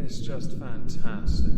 It's just fantastic.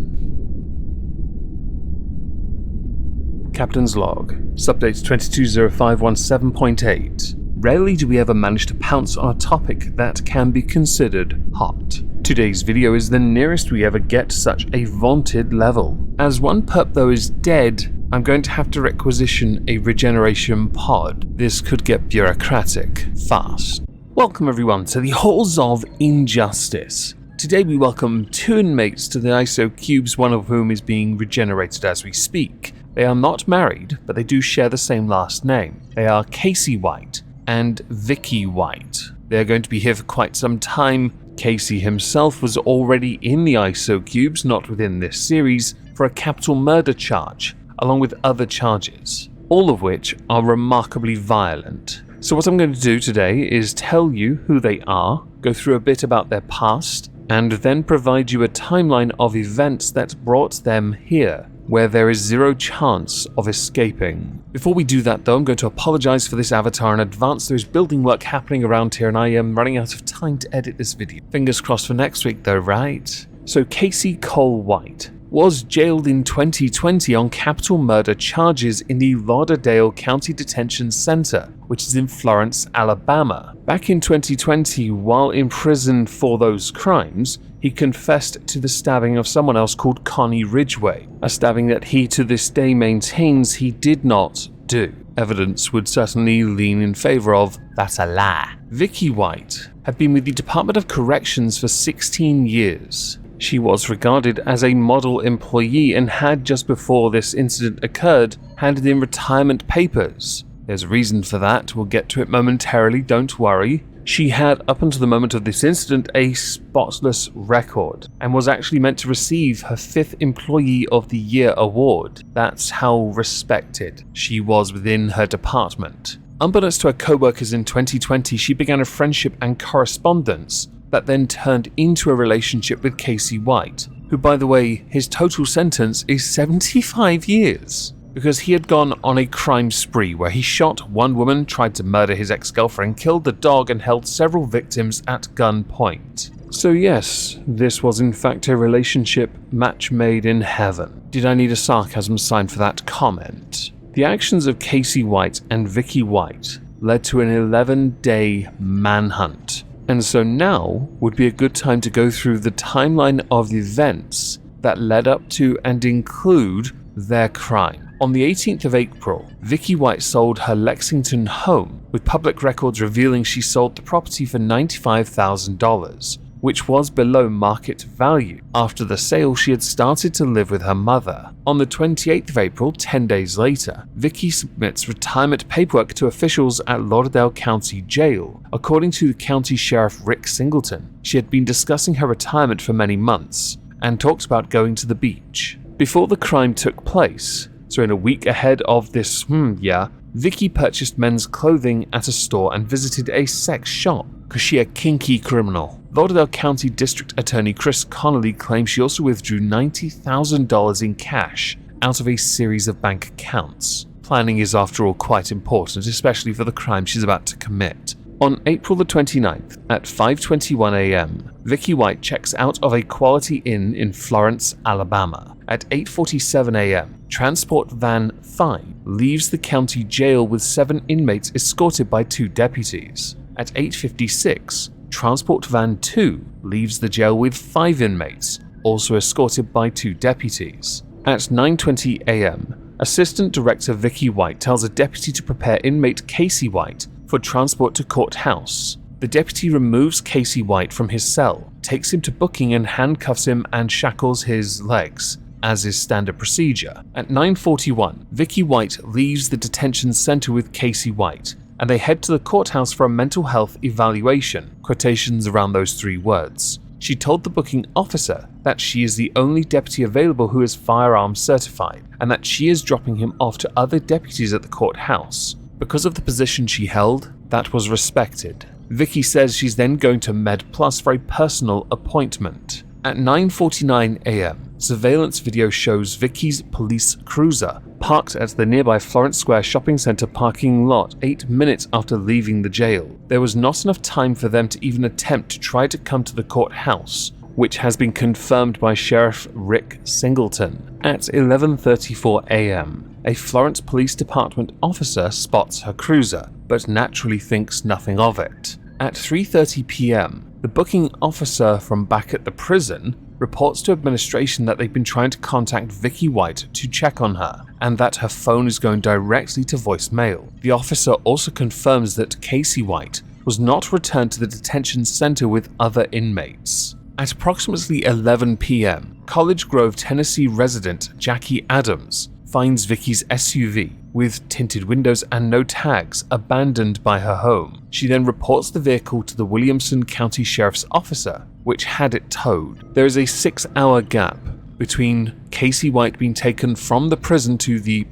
Captain's log. Subdate 220517.8. Rarely do we ever manage to pounce on a topic that can be considered hot. Today's video is the nearest we ever get to such a vaunted level. As one perp though is dead, I'm going to have to requisition a regeneration pod. This could get bureaucratic fast. Welcome everyone to the Halls of Injustice. Today we welcome two inmates to the ISO cubes, one of whom is being regenerated as we speak. They are not married, but they do share the same last name. They are Casey White and Vicky White. They are going to be here for quite some time. Casey himself was already in the ISO cubes, not within this series, for a capital murder charge, along with other charges, all of which are remarkably violent. So what I'm going to do today is tell you who they are, go through a bit about their past, and then provide you a timeline of events that brought them here, where there is zero chance of escaping. Before we do that though, I'm going to apologize for this avatar in advance. There's building work happening around here and I am running out of time to edit this video. Fingers crossed for next week though, right? So Casey Cole White was jailed in 2020 on capital murder charges in the Lauderdale County Detention Center, which is in Florence, Alabama. Back in 2020, while in prison for those crimes, he confessed to the stabbing of someone else called Connie Ridgway, a stabbing that he to this day maintains he did not do. Evidence would certainly lean in favor of that's a lie. Vicky White had been with the Department of Corrections for 16 years. She was regarded as a model employee and had, just before this incident occurred, handed in retirement papers. There's a reason for that, we'll get to it momentarily, don't worry. She had, up until the moment of this incident, a spotless record and was actually meant to receive her 5th Employee of the Year award. That's how respected she was within her department. Unbeknownst to her co-workers in 2020, she began a friendship and correspondence that then turned into a relationship with Casey White, who, by the way, his total sentence is 75 years. Because he had gone on a crime spree where he shot one woman, tried to murder his ex-girlfriend, killed the dog, and held several victims at gunpoint. So yes, this was in fact a relationship match made in heaven. Did I need a sarcasm sign for that comment? The actions of Casey White and Vicky White led to an 11-day manhunt. And so now would be a good time to go through the timeline of events that led up to and include their crime. On the 18th of April, Vicky White sold her Lexington home, with public records revealing she sold the property for $95,000, which was below market value. After the sale, she had started to live with her mother. On the 28th of April, 10 days later, Vicky submits retirement paperwork to officials at Lauderdale County Jail. According to the County Sheriff Rick Singleton, she had been discussing her retirement for many months and talked about going to the beach. Before the crime took place, so in a week ahead of this, Vicky purchased men's clothing at a store and visited a sex shop, cause she a kinky criminal. Lauderdale County District Attorney Chris Connolly claims she also withdrew $90,000 in cash out of a series of bank accounts. Planning is after all quite important, especially for the crime she's about to commit. On April the 29th at 5:21 a.m., Vicky White checks out of a Quality Inn in Florence, Alabama. At 8:47 a.m., Transport Van 5 leaves the county jail with 7 inmates escorted by 2 deputies. At 8:56, Transport Van 2 leaves the jail with 5 inmates, also escorted by 2 deputies. At 9:20 a.m., Assistant Director Vicky White tells a deputy to prepare inmate Casey White for transport to courthouse. The deputy removes Casey White from his cell, takes him to booking and handcuffs him and shackles his legs, as is standard procedure. At 9:41, Vicky White leaves the detention center with Casey White, and they head to the courthouse for a mental health evaluation, quotations around those 3 words. She told the booking officer that she is the only deputy available who is firearms certified, and that she is dropping him off to other deputies at the courthouse. Because of the position she held, that was respected. Vicky says she's then going to Med Plus for a personal appointment. At 9:49 a.m., surveillance video shows Vicky's police cruiser parked at the nearby Florence Square shopping center parking lot 8 minutes after leaving the jail. There was not enough time for them to even attempt to try to come to the courthouse which has been confirmed by Sheriff Rick Singleton. At 11:34 a.m., a Florence Police Department officer spots her cruiser, but naturally thinks nothing of it. At 3:30 p.m., the booking officer from back at the prison reports to administration that they've been trying to contact Vicky White to check on her, and that her phone is going directly to voicemail. The officer also confirms that Casey White was not returned to the detention center with other inmates. At approximately 11 p.m., College Grove, Tennessee resident Jackie Adams finds Vicky's SUV with tinted windows and no tags abandoned by her home. She then reports the vehicle to the Williamson County Sheriff's officer, which had it towed. There is a 6-hour gap between Casey White being taken from the prison to the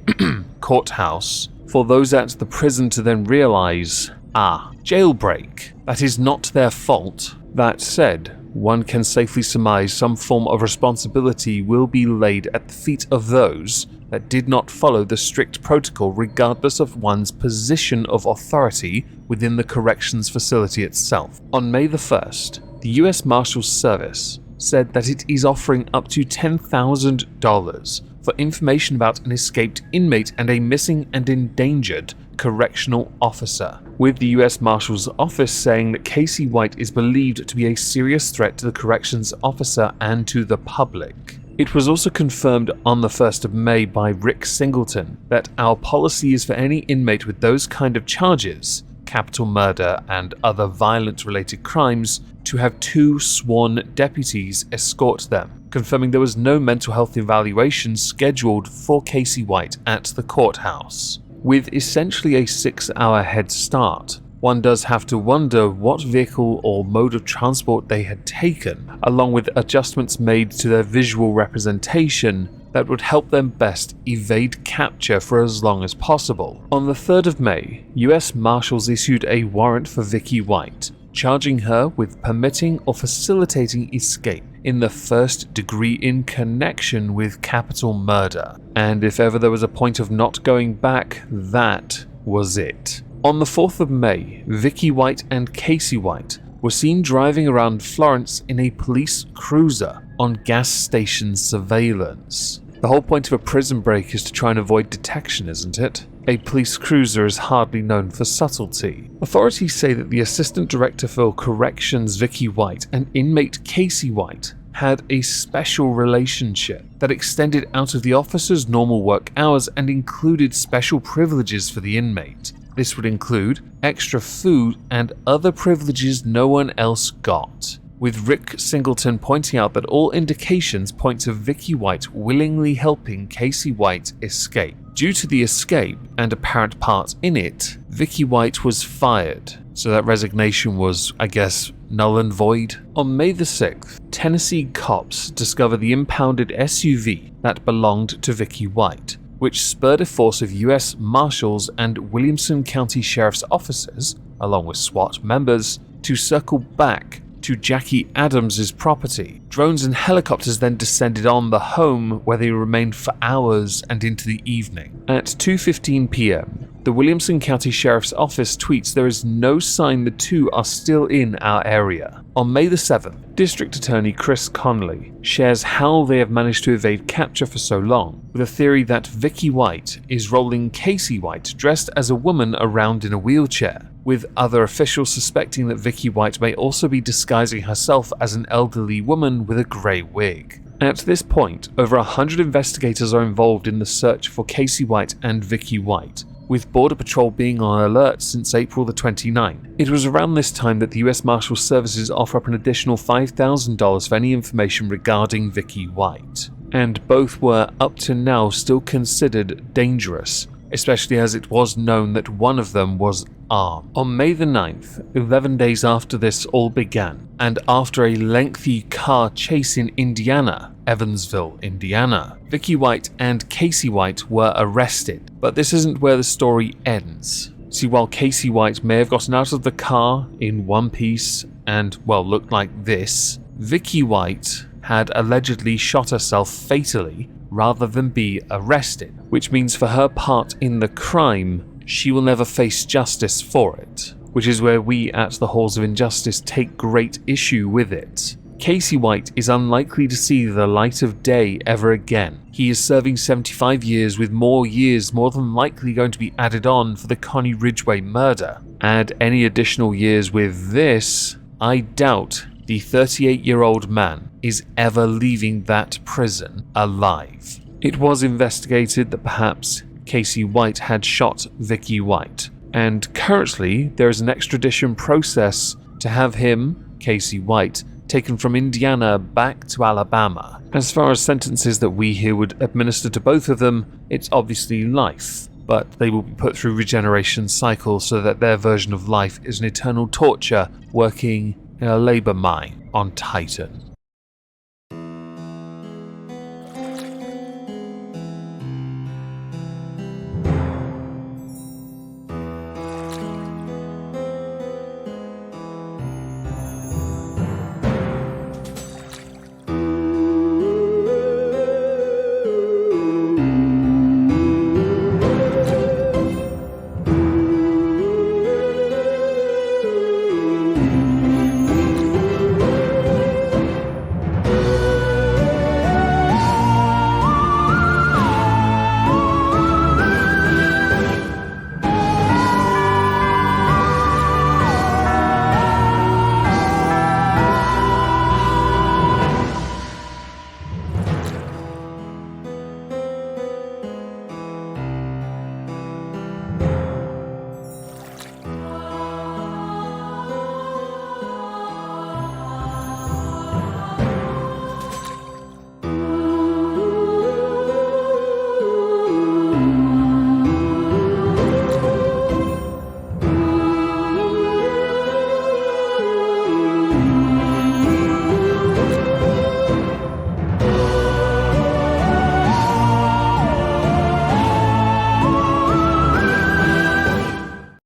courthouse for those at the prison to then realize, jailbreak. That is not their fault. That said, one can safely surmise some form of responsibility will be laid at the feet of those that did not follow the strict protocol regardless of one's position of authority within the corrections facility itself. On May the 1st, the U.S. Marshals Service said that it is offering up to $10,000 for information about an escaped inmate and a missing and endangered correctional officer, with the U.S. Marshal's Office saying that Casey White is believed to be a serious threat to the corrections officer and to the public. It was also confirmed on the 1st of May by Rick Singleton that our policy is for any inmate with those kind of charges, capital murder and other violent-related crimes, to have 2 sworn deputies escort them, confirming there was no mental health evaluation scheduled for Casey White at the courthouse. With essentially a 6-hour head start, one does have to wonder what vehicle or mode of transport they had taken, along with adjustments made to their visual representation that would help them best evade capture for as long as possible. On the 3rd of May, US Marshals issued a warrant for Vicky White, charging her with permitting or facilitating escape in the 1st degree in connection with capital murder. And if ever there was a point of not going back, that was it. On the 4th of May, Vicky White and Casey White were seen driving around Florence in a police cruiser on gas station surveillance. The whole point of a prison break is to try and avoid detection, isn't it? A police cruiser is hardly known for subtlety. Authorities say that the Assistant Director for Corrections Vicky White and inmate Casey White had a special relationship that extended out of the officer's normal work hours and included special privileges for the inmate. This would include extra food and other privileges no one else got, with Rick Singleton pointing out that all indications point to Vicky White willingly helping Casey White escape. Due to the escape and apparent part in it, Vicky White was fired, so that resignation was, I guess, null and void. On May the 6th, Tennessee cops discovered the impounded SUV that belonged to Vicky White, which spurred a force of US Marshals and Williamson County Sheriff's officers, along with SWAT members, to circle back to Jackie Adams' property. Drones and helicopters then descended on the home, where they remained for hours and into the evening. At 2:15 p.m., the Williamson County Sheriff's Office tweets there is no sign the two are still in our area. On May the 7th, District Attorney Chris Conley shares how they have managed to evade capture for so long, with a theory that Vicky White is rolling Casey White dressed as a woman around in a wheelchair, with other officials suspecting that Vicky White may also be disguising herself as an elderly woman with a grey wig. At this point, over 100 investigators are involved in the search for Casey White and Vicky White, with Border Patrol being on alert since April the 29th. It was around this time that the US Marshal Services offer up an additional $5,000 for any information regarding Vicky White, and both were up to now still considered dangerous, especially as it was known that one of them was armed. On May the 9th, 11 days after this all began, and after a lengthy car chase in Evansville, Indiana, Vicky White and Casey White were arrested. But this isn't where the story ends. See, while Casey White may have gotten out of the car in one piece and, well, looked like this, Vicky White had allegedly shot herself fatally rather than be arrested, which means for her part in the crime, she will never face justice for it, which is where we at the Halls of Injustice take great issue with it. Casey White is unlikely to see the light of day ever again. He is serving 75 years, with more years more than likely going to be added on for the Connie Ridgway murder. Add any additional years with this, I doubt the 38-year-old man is ever leaving that prison alive. It was investigated that perhaps Casey White had shot Vicky White, and currently there is an extradition process to have him, Casey White, taken from Indiana back to Alabama. As far as sentences that we here would administer to both of them, it's obviously life, but they will be put through regeneration cycles so that their version of life is an eternal torture working in a labor mine on Titan.